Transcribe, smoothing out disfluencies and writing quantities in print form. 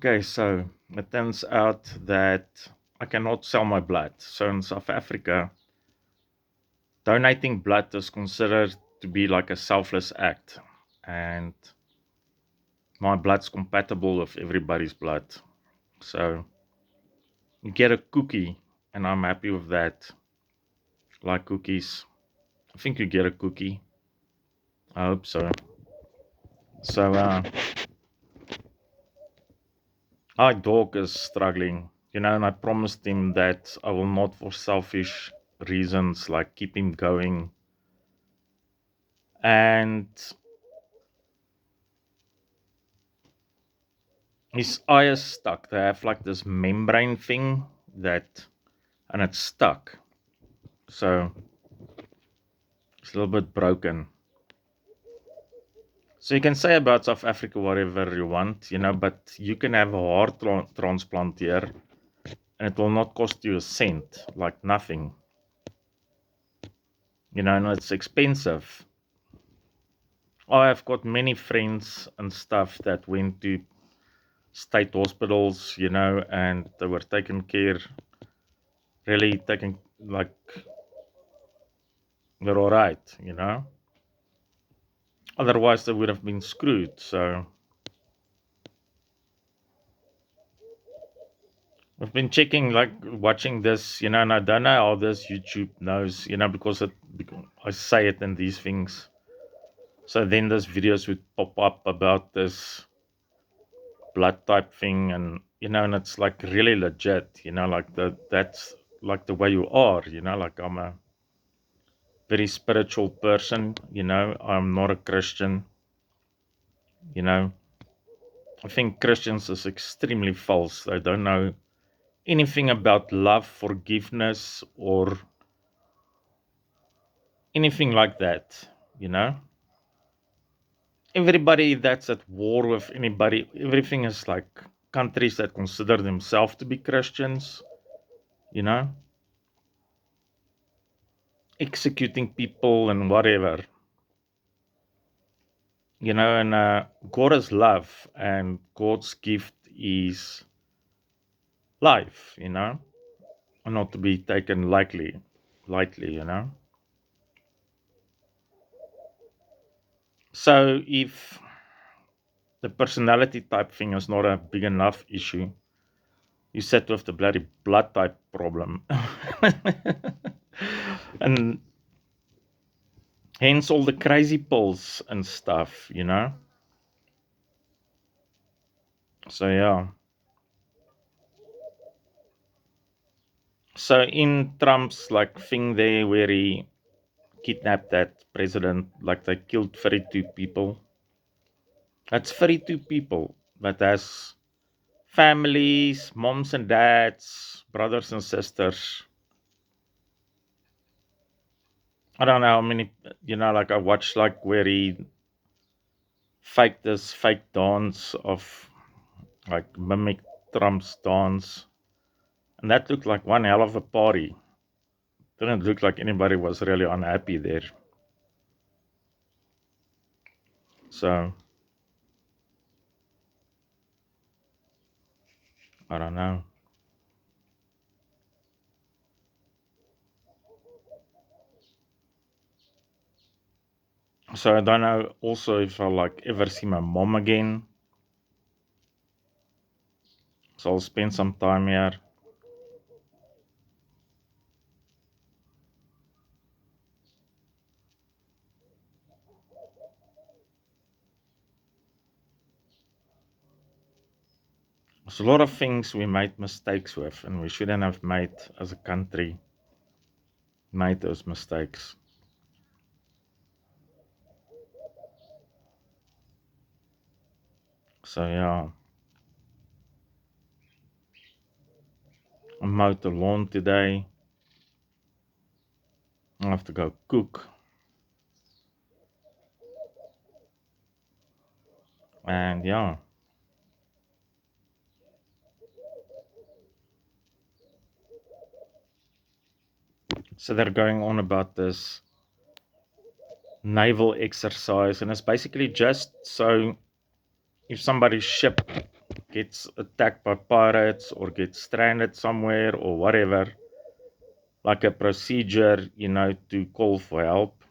Okay, so it turns out that I cannot sell my blood. So in South Africa, donating blood is considered to be like a selfless act. And my blood's compatible with everybody's blood. So you get a cookie, and I'm happy with that. Like cookies. I think you get a cookie. I hope so. So our dog is struggling, and I promised him that I will not, for selfish reasons, like keep him going. And his eye is stuck. They have like this membrane thing and it's stuck. So it's a little bit broken. So you can say about South Africa whatever you want, but you can have a heart transplant here and it will not cost you a cent, like nothing. And it's expensive. I've got many friends and stuff that went to state hospitals, and they were taken care, really taken, like, they're all right. Otherwise, they would have been screwed. So I've been checking, like, watching this, and I don't know how this YouTube knows, because I say it in these things. So then those videos would pop up about this blood type thing, and it's like really legit, like that's like the way you are, like I'm a very spiritual person, I'm not a Christian, you know. I think Christians is extremely false. They don't know anything about love, forgiveness, or anything like that, you know. Everybody that's at war with anybody, everything is like countries that consider themselves to be Christians, you know, executing people and whatever, and God is love, and God's gift is life, and not to be taken lightly, So if the personality type thing is not a big enough issue, you set with the bloody blood type problem. And hence all the crazy pills and stuff, So yeah. So in Trump's like thing there where he kidnapped that president, like they killed 32 people. That's 32 people that has families, moms and dads, brothers and sisters. I don't know how many, like I watched like where he faked this fake dance of like mimic Trump's dance. And that looked like one hell of a party. Didn't look like anybody was really unhappy there. So I don't know. So I don't know also if I'll like ever see my mom again. So I'll spend some time here. There's a lot of things we made mistakes with, and we shouldn't have made as a country made those mistakes. So yeah, I mowed the lawn today. I have to go cook, and yeah. So they're going on about this naval exercise, and it's basically just so if somebody's ship gets attacked by pirates or gets stranded somewhere or whatever, like a procedure, to call for help.